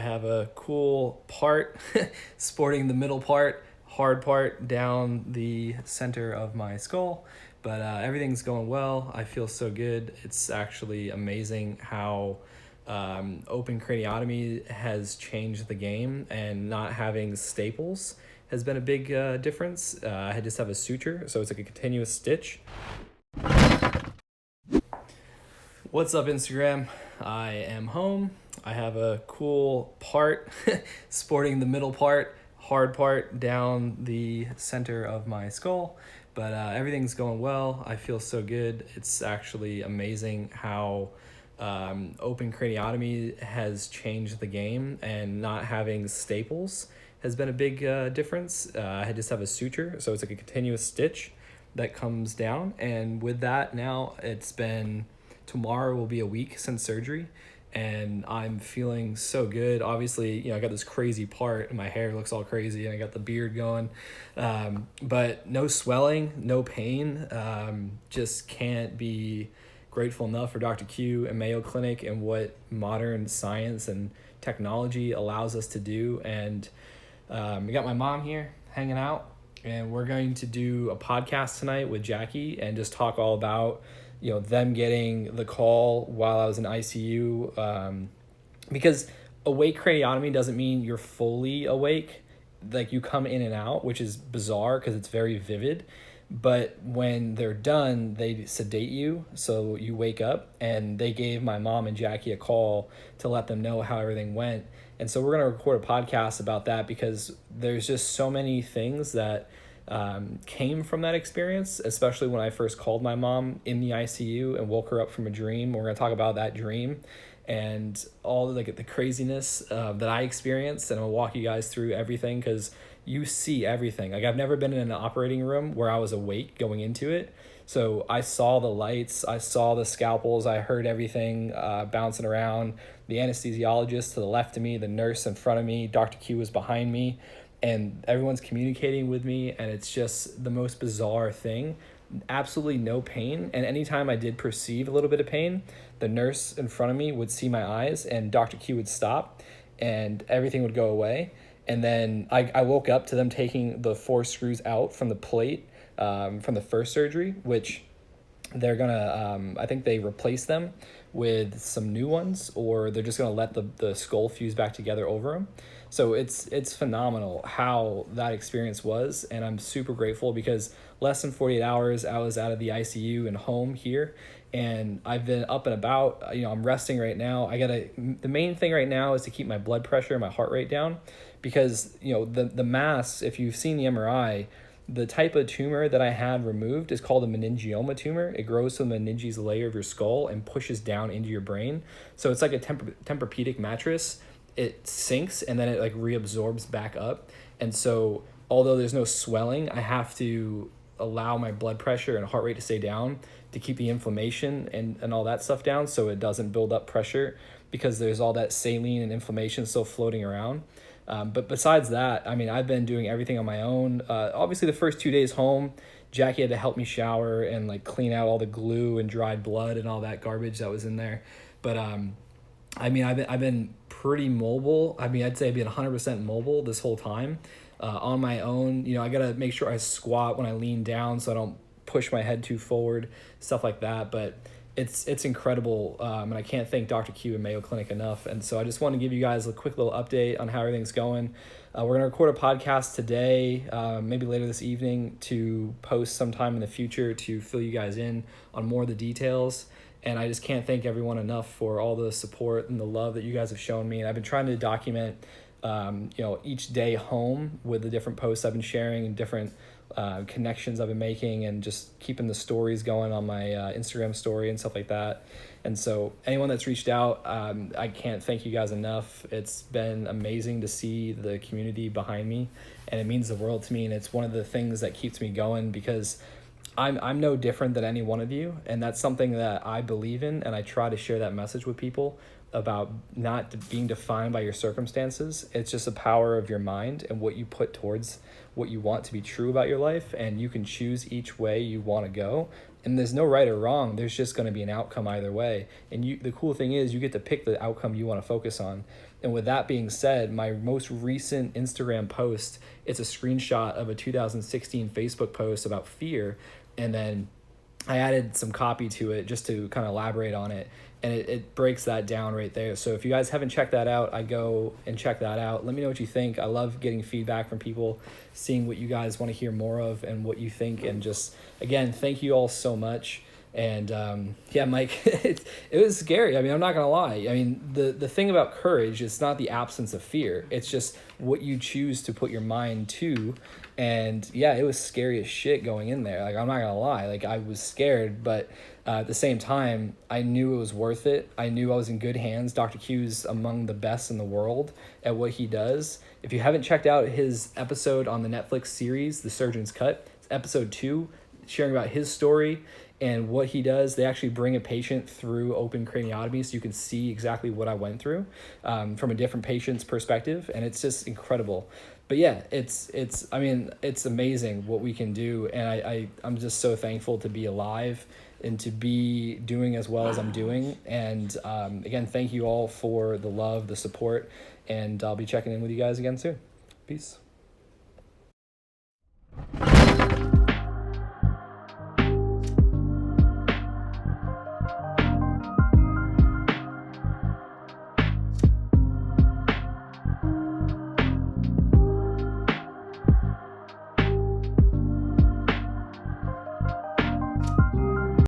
have a cool part sporting the middle part, hard part down the center of my skull. But everything's going well. I feel so good. It's actually amazing how open craniotomy has changed the game, and not having staples has been a big difference. I just have a suture, so it's like a continuous stitch. What's up, Instagram? I am home. I have a cool part sporting the middle part, hard part down the center of my skull. But everything's going well. I feel so good. It's actually amazing how open craniotomy has changed the game, and not having staples has been a big difference. I just have a suture, so it's like a continuous stitch that comes down. And with that, now tomorrow will be a week since surgery, and I'm feeling so good. Obviously, I got this crazy part and my hair looks all crazy and I got the beard going, but no swelling, no pain. Just can't be grateful enough for Dr. Q and Mayo Clinic and what modern science and technology allows us to do. And we got my mom here hanging out, and we're going to do a podcast tonight with Jackie and just talk all about them getting the call while I was in ICU, because awake craniotomy doesn't mean you're fully awake. Like, you come in and out, which is bizarre because it's very vivid. But when they're done, they sedate you, so you wake up. And they gave my mom and Jackie a call to let them know how everything went. And so we're going to record a podcast about that, because there's just so many things that came from that experience, especially when I first called my mom in the ICU and woke her up from a dream. We're going to talk about that dream and all the craziness that I experienced, and I'll walk you guys through everything, because you see everything. Like, I've never been in an operating room where I was awake going into it. So I saw the lights, I saw the scalpels, I heard everything bouncing around. The anesthesiologist to the left of me, the nurse in front of me, Dr. Q was behind me, and everyone's communicating with me, and it's just the most bizarre thing. Absolutely no pain, and anytime I did perceive a little bit of pain, the nurse in front of me would see my eyes, and Dr. Q would stop, and everything would go away. And then I woke up to them taking the 4 screws out from the plate from the first surgery, which they're gonna I think they replace them with some new ones, or they're just gonna let the skull fuse back together over them. So it's phenomenal how that experience was, and I'm super grateful, because less than 48 hours I was out of the ICU and home here, and I've been up and about. I'm resting right now. The main thing right now is to keep my blood pressure and my heart rate down, because the mass, if you've seen the MRI, the type of tumor that I had removed is called a meningioma tumor. It grows to the meninges layer of your skull and pushes down into your brain. So it's like a Tempur-Pedic mattress. It sinks and then it reabsorbs back up. And so although there's no swelling, I have to allow my blood pressure and heart rate to stay down to keep the inflammation and all that stuff down, so it doesn't build up pressure, because there's all that saline and inflammation still floating around. But besides that, I've been doing everything on my own. Obviously, the first 2 days home, Jackie had to help me shower and clean out all the glue and dried blood and all that garbage that was in there. But I've been pretty mobile. I'd say I've been 100% mobile this whole time on my own. I gotta make sure I squat when I lean down so I don't push my head too forward, stuff like that. But it's incredible, and I can't thank Dr. Q and Mayo Clinic enough. And so I just want to give you guys a quick little update on how everything's going. We're going to record a podcast today, maybe later this evening, to post sometime in the future to fill you guys in on more of the details. And I just can't thank everyone enough for all the support and the love that you guys have shown me. And I've been trying to document each day home with the different posts I've been sharing and different connections I've been making, and just keeping the stories going on my Instagram story and stuff like that. And so anyone that's reached out, I can't thank you guys enough. It's been amazing to see the community behind me, and it means the world to me. And it's one of the things that keeps me going, because I'm no different than any one of you, and that's something that I believe in, and I try to share that message with people about not being defined by your circumstances. It's just the power of your mind and what you put towards what you want to be true about your life, and you can choose each way you want to go. And there's no right or wrong. There's just going to be an outcome either way. And the cool thing is you get to pick the outcome you want to focus on. And with that being said, my most recent Instagram post, it's a screenshot of a 2016 Facebook post about fear. And then I added some copy to it just to kind of elaborate on it. And it breaks that down right there. So if you guys haven't checked that out, I go and check that out. Let me know what you think. I love getting feedback from people, seeing what you guys want to hear more of and what you think. And just, again, thank you all so much. And yeah, Mike, it was scary. I mean, I'm not going to lie. I mean, the thing about courage is not the absence of fear. It's just what you choose to put your mind to. And yeah, it was scary as shit going in there. Like, I'm not going to lie. Like, I was scared, but at the same time, I knew it was worth it. I knew I was in good hands. Dr. Q's among the best in the world at what he does. If you haven't checked out his episode on the Netflix series, The Surgeon's Cut, it's episode 2, sharing about his story and what he does. They actually bring a patient through open craniotomy so you can see exactly what I went through from a different patient's perspective, and it's just incredible. But yeah, it's amazing what we can do, and I'm just so thankful to be alive and to be doing as well as I'm doing. And again, thank you all for the love, the support, and I'll be checking in with you guys again soon. Peace.